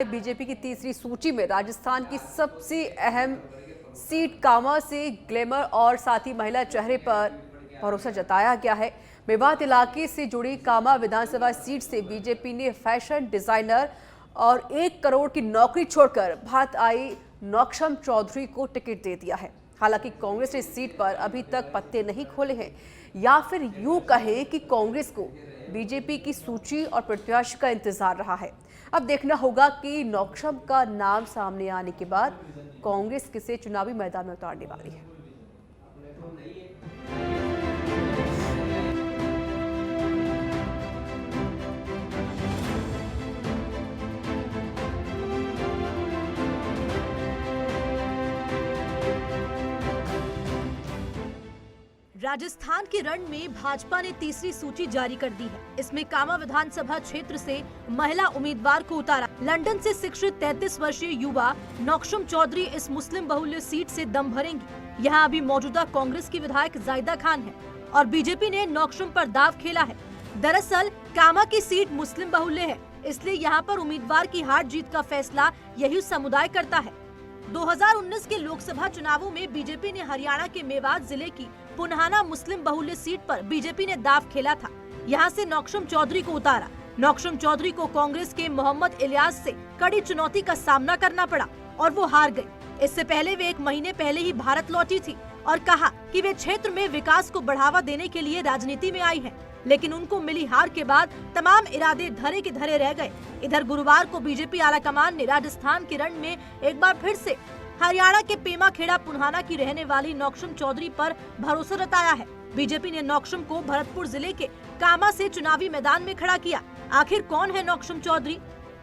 BJP की तीसरी सूची में राजस्थान की सबसे अहम सीट कामा से ग्लैमर और साथ ही महिला चेहरे पर भरोसा जताया गया है। मेवात इलाके से जुड़ी कामा विधानसभा सीट से बीजेपी ने फैशन डिजाइनर और 1 करोड़ की नौकरी छोड़कर भारत आई नौक्षम चौधरी को टिकट दे दिया है। हालांकि कांग्रेस ने इस सीट पर अभी तक पत्ते नहीं खोले हैं, या फिर यूं कहें कि कांग्रेस को बीजेपी की सूची और प्रत्याशी का इंतजार रहा है। अब देखना होगा कि नौक्षम का नाम सामने आने के बाद कांग्रेस किसे चुनावी मैदान में उतारने वाली है। राजस्थान के रण में भाजपा ने तीसरी सूची जारी कर दी है। इसमें कामा विधानसभा क्षेत्र से महिला उम्मीदवार को उतारा। लंदन से शिक्षित 33 वर्षीय युवा नौक्षम चौधरी इस मुस्लिम बहुल्य सीट से दम भरेंगी। यहां अभी मौजूदा कांग्रेस की विधायक जायदा खान है और बीजेपी ने नौक्षम पर दाव खेला है। दरअसल कामा की सीट मुस्लिम बहुल्य है, इसलिए यहाँ पर उम्मीदवार की हार जीत का फैसला यही समुदाय करता है। 2019 के लोकसभा चुनावों में बीजेपी ने हरियाणा के मेवात जिले की पुन्हाना मुस्लिम बहुल्य सीट पर बीजेपी ने दाव खेला था। यहां से नौक्षम चौधरी को उतारा। नौक्षम चौधरी को कांग्रेस के मोहम्मद इलियास से कड़ी चुनौती का सामना करना पड़ा और वो हार गई। इससे पहले वे 1 महीने पहले ही भारत लौटी थी और कहा कि वे क्षेत्र में विकास को बढ़ावा देने के लिए राजनीति में आई हैं। लेकिन उनको मिली हार के बाद तमाम इरादे धरे के धरे रह गए। इधर गुरुवार को बीजेपी आलाकमान ने राजस्थान के रण में एक बार फिर से हरियाणा के पेमा खेड़ा पुन्हाना की रहने वाली नौक्षम चौधरी पर भरोसा जताया है। बीजेपी ने नौक्षम को भरतपुर जिले के कामा से चुनावी मैदान में खड़ा किया। आखिर कौन है नौक्षम चौधरी?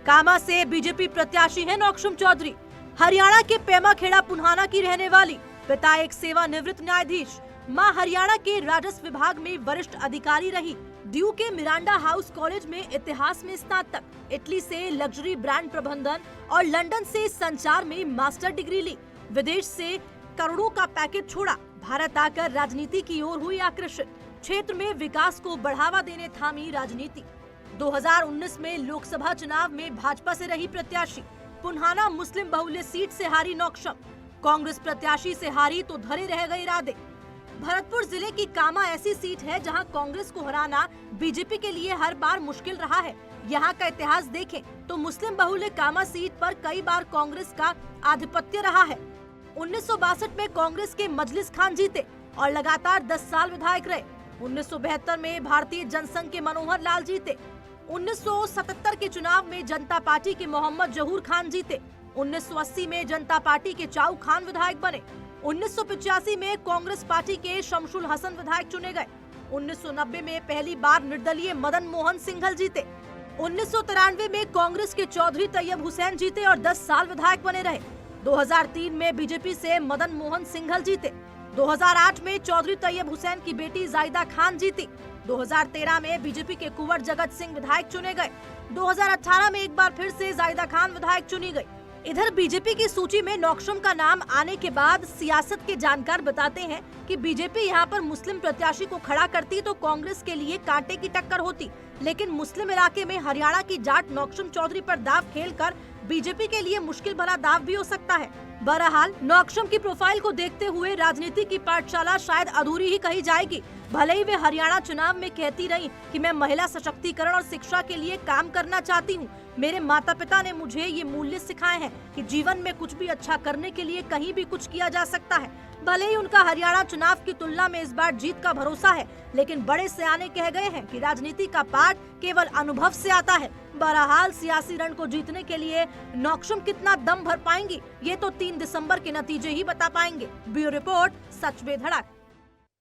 कामा से बीजेपी प्रत्याशी है नौक्षम चौधरी। हरियाणा के पेमा खेड़ा पुन्हाना की रहने वाली, पिता एक सेवानिवृत्त न्यायाधीश, मां हरियाणा के राजस्व विभाग में वरिष्ठ अधिकारी रही। ड्यू के मिरांडा हाउस कॉलेज में इतिहास में स्नातक, इटली से लग्जरी ब्रांड प्रबंधन और लंदन से संचार में मास्टर डिग्री ली। विदेश से करोड़ों का पैकेज छोड़ा, भारत आकर राजनीति की ओर हुई आकर्षित। क्षेत्र में विकास को बढ़ावा देने थामी राजनीति। 2019 में लोकसभा चुनाव में भाजपा से रही प्रत्याशी। पुन्हाना मुस्लिम बहुल्य सीट से हारी नौक्षम। कांग्रेस प्रत्याशी से हारी तो धरे रह गए इरादे। भरतपुर जिले की कामा ऐसी सीट है जहां कांग्रेस को हराना बीजेपी के लिए हर बार मुश्किल रहा है। यहां का इतिहास देखें तो मुस्लिम बहुल्य कामा सीट पर कई बार कांग्रेस का आधिपत्य रहा है। 1962 में कांग्रेस के मजलिस खान जीते और लगातार 10 साल विधायक रहे। 1972 में भारतीय जनसंघ के मनोहर लाल जीते। 1977 के चुनाव में जनता पार्टी के मोहम्मद जहूर खान जीते। 1980 में जनता पार्टी के चाऊ खान विधायक बने। 1985 में कांग्रेस पार्टी के शमशुल हसन विधायक चुने गए। 1990 में पहली बार निर्दलीय मदन मोहन सिंघल जीते। 1993 में कांग्रेस के चौधरी तैयब हुसैन जीते और 10 साल विधायक बने रहे। 2003 में बीजेपी से मदन मोहन सिंघल जीते। 2008 में चौधरी तैयब हुसैन की बेटी जायदा खान जीती। 2013 में बीजेपी के कुंवर जगत सिंह विधायक चुने गए। 2018 में एक बार फिर से जायदा खान विधायक चुनी गई। इधर बीजेपी की सूची में नौक्षम का नाम आने के बाद सियासत के जानकार बताते हैं कि बीजेपी यहां पर मुस्लिम प्रत्याशी को खड़ा करती तो कांग्रेस के लिए कांटे की टक्कर होती। लेकिन मुस्लिम इलाके में हरियाणा की जाट नौक्षम चौधरी पर दाव खेलकर बीजेपी के लिए मुश्किल भरा दाव भी हो सकता है। बहरहाल नौक्षम की प्रोफाइल को देखते हुए राजनीति की पाठशाला शायद अधूरी ही कही जाएगी। भले ही वे हरियाणा चुनाव में कहती रही कि मैं महिला सशक्तिकरण और शिक्षा के लिए काम करना चाहती हूँ। मेरे माता पिता ने मुझे ये मूल्य सिखाए हैं कि जीवन में कुछ भी अच्छा करने के लिए कहीं भी कुछ किया जा सकता है। भले ही उनका हरियाणा चुनाव की तुलना में इस बार जीत का भरोसा है, लेकिन बड़े सियाने कह गए हैं कि राजनीति का पाठ केवल अनुभव से आता है। बहरहाल सियासी रण को जीतने के लिए नौक्षम कितना दम भर पाएंगी, ये तो 3 दिसंबर के नतीजे ही बता पाएंगे। ब्यूरो रिपोर्ट, सच बे धड़क।